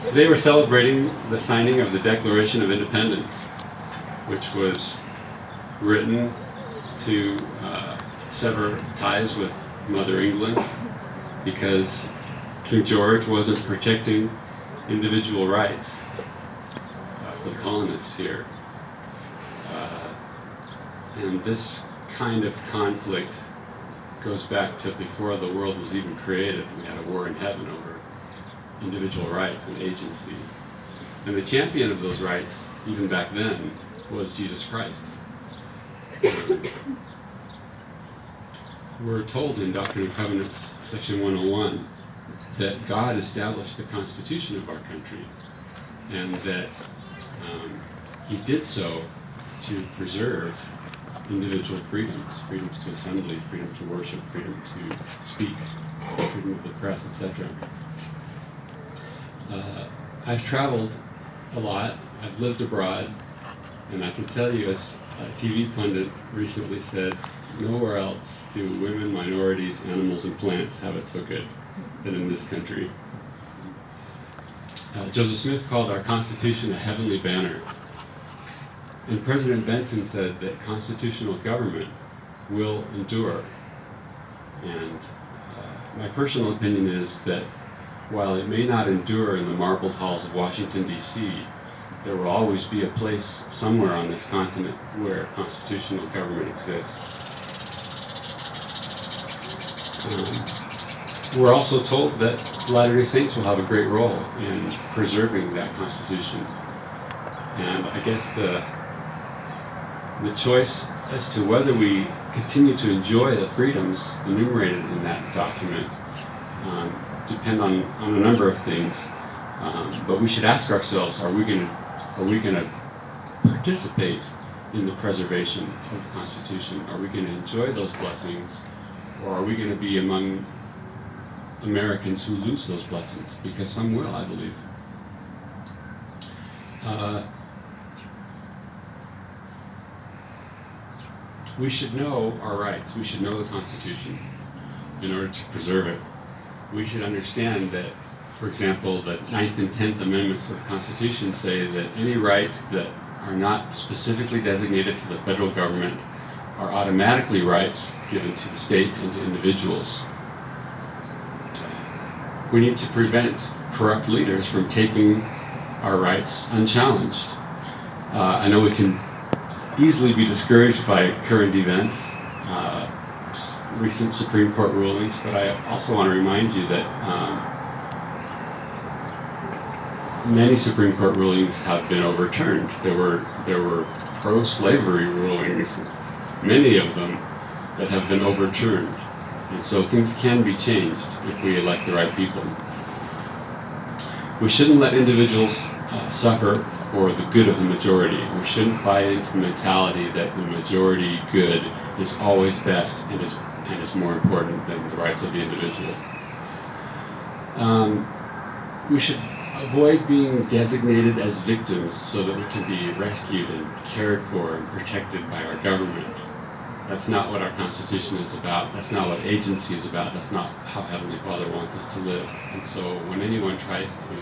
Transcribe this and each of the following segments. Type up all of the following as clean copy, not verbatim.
Today we're celebrating the signing of the Declaration of Independence, which was written to sever ties with Mother England because King George wasn't protecting individual rights for the colonists here. And this kind of conflict goes back to before the world was even created. We had a war in heaven over individual rights and agency. And the champion of those rights, even back then, was Jesus Christ. We're told in Doctrine and Covenants, section 101, that God established the Constitution of our country, and that He did so to preserve individual freedoms, freedoms to assembly, freedom to worship, freedom to speak, freedom of the press, etc. I've traveled a lot, I've lived abroad, and I can tell you, as a TV pundit recently said, nowhere else do women, minorities, animals, and plants have it so good than in this country. Joseph Smith called our Constitution a heavenly banner. And President Benson said that constitutional government will endure. And my personal opinion is that while it may not endure in the marbled halls of Washington, D.C., there will always be a place somewhere on this continent where constitutional government exists. We're also told that Latter-day Saints will have a great role in preserving that Constitution. And I guess the choice as to whether we continue to enjoy the freedoms enumerated in that document depend on a number of things. But we should ask ourselves, are we going to participate in the preservation of the Constitution? Are we going to enjoy those blessings? Or are we going to be among Americans who lose those blessings? Because some will, I believe. We should know our rights. We should know the Constitution in order to preserve it. We should understand that, for example, the 9th and 10th Amendments of the Constitution say that any rights that are not specifically designated to the federal government are automatically rights given to the states and to individuals. We need to prevent corrupt leaders from taking our rights unchallenged. I know we can easily be discouraged by current events, recent Supreme Court rulings, but I also want to remind you that many Supreme Court rulings have been overturned. There were pro-slavery rulings, many of them, that have been overturned. And so things can be changed if we elect the right people. We shouldn't let individuals suffer for the good of the majority. We shouldn't buy into the mentality that the majority good is always best and is more important than the rights of the individual. We should avoid being designated as victims so that we can be rescued and cared for and protected by our government. That's not what our Constitution is about. That's not what agency is about. That's not how Heavenly Father wants us to live. And so when anyone tries to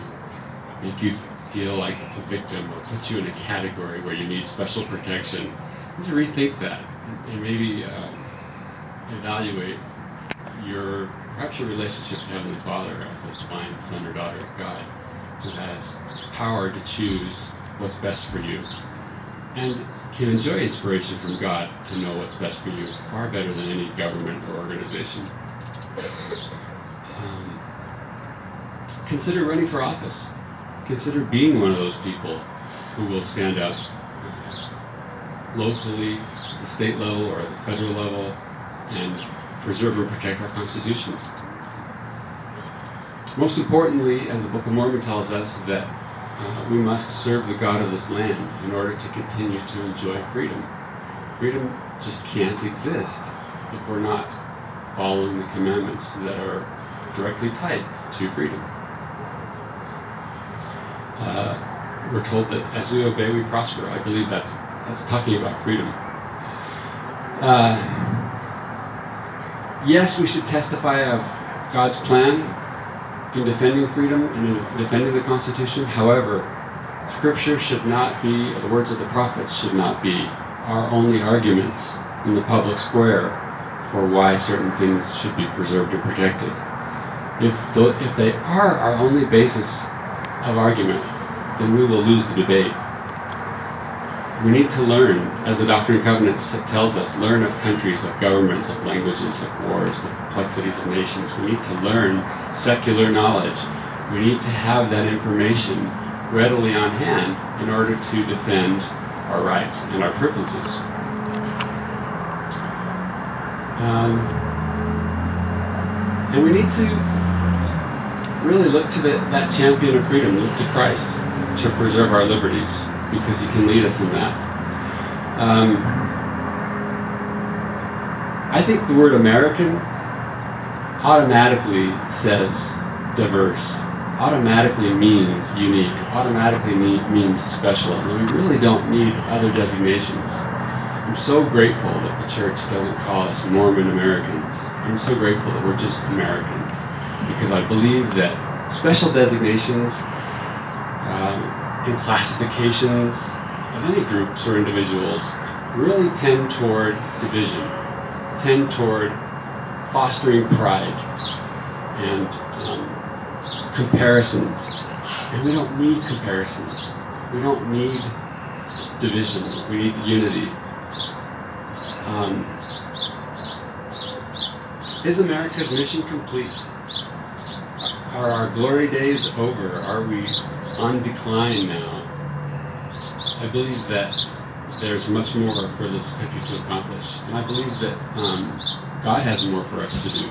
make you feel like a victim or put you in a category where you need special protection, you need to rethink that and maybe evaluate perhaps your relationship to Heavenly Father as a divine son or daughter of God who has power to choose what's best for you and can enjoy inspiration from God to know what's best for you far better than any government or organization. Consider running for office. Consider being one of those people who will stand up locally, at the state level or at the federal level, and preserve and protect our Constitution. Most importantly, as the Book of Mormon tells us, that we must serve the God of this land in order to continue to enjoy freedom. Freedom just can't exist if we're not following the commandments that are directly tied to freedom. We're told that as we obey, we prosper. I believe that's talking about freedom. Yes, we should testify of God's plan in defending freedom and in defending the Constitution. However, Scripture should not be, the words of the prophets should not be our only arguments in the public square for why certain things should be preserved and protected. If they are our only basis of argument, then we will lose the debate. We need to learn, as the Doctrine and Covenants tells us, learn of countries, of governments, of languages, of wars, the complexities of nations. We need to learn secular knowledge. We need to have that information readily on hand in order to defend our rights and our privileges. And we need to really look to that champion of freedom, look to Christ to preserve our liberties, because he can lead us in that. I think the word American automatically says diverse, automatically means unique, automatically means special, and we really don't need other designations. I'm so grateful that the church doesn't call us Mormon Americans. I'm so grateful that we're just Americans, because I believe that special designations and classifications of any groups or individuals really tend toward division, tend toward fostering pride and comparisons. And we don't need comparisons. We don't need division. We need unity. Is America's mission complete? Are our glory days over? Are we on decline now? I believe that there's much more for this country to accomplish, and I believe that God has more for us to do.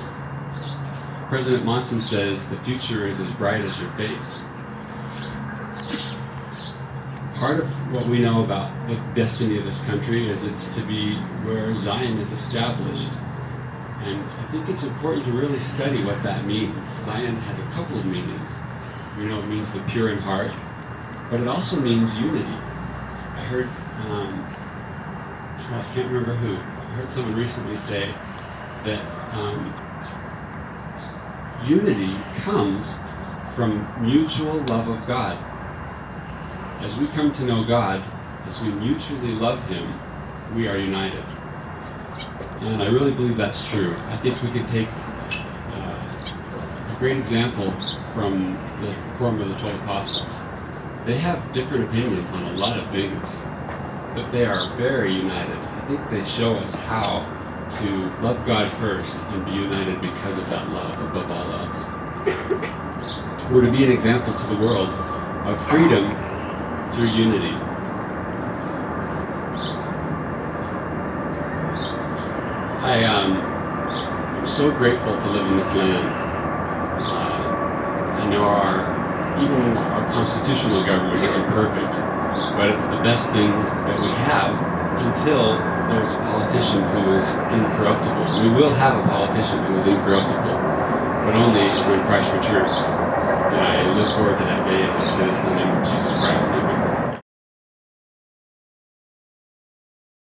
President Monson says the future is as bright as your face. Part of what we know about the destiny of this country is it's to be where Zion is established. And I think it's important to really study what that means. Zion has a couple of meanings. We know it means the pure in heart, but it also means unity. I heard, I can't remember who, I heard someone recently say that unity comes from mutual love of God. As we come to know God, as we mutually love Him, we are united. And I really believe that's true. I think we could take a great example from the Quorum of the 12 Apostles. They have different opinions on a lot of things, but they are very united. I think they show us how to love God first and be united because of that love above all else. We're to be an example to the world of freedom through unity. I'm so grateful to live in this land. I know even our constitutional government isn't perfect, but it's the best thing that we have until there's a politician who is incorruptible. We will have a politician who is incorruptible, but only when Christ returns. And I look forward to that day. I say this in the name of Jesus Christ. Amen.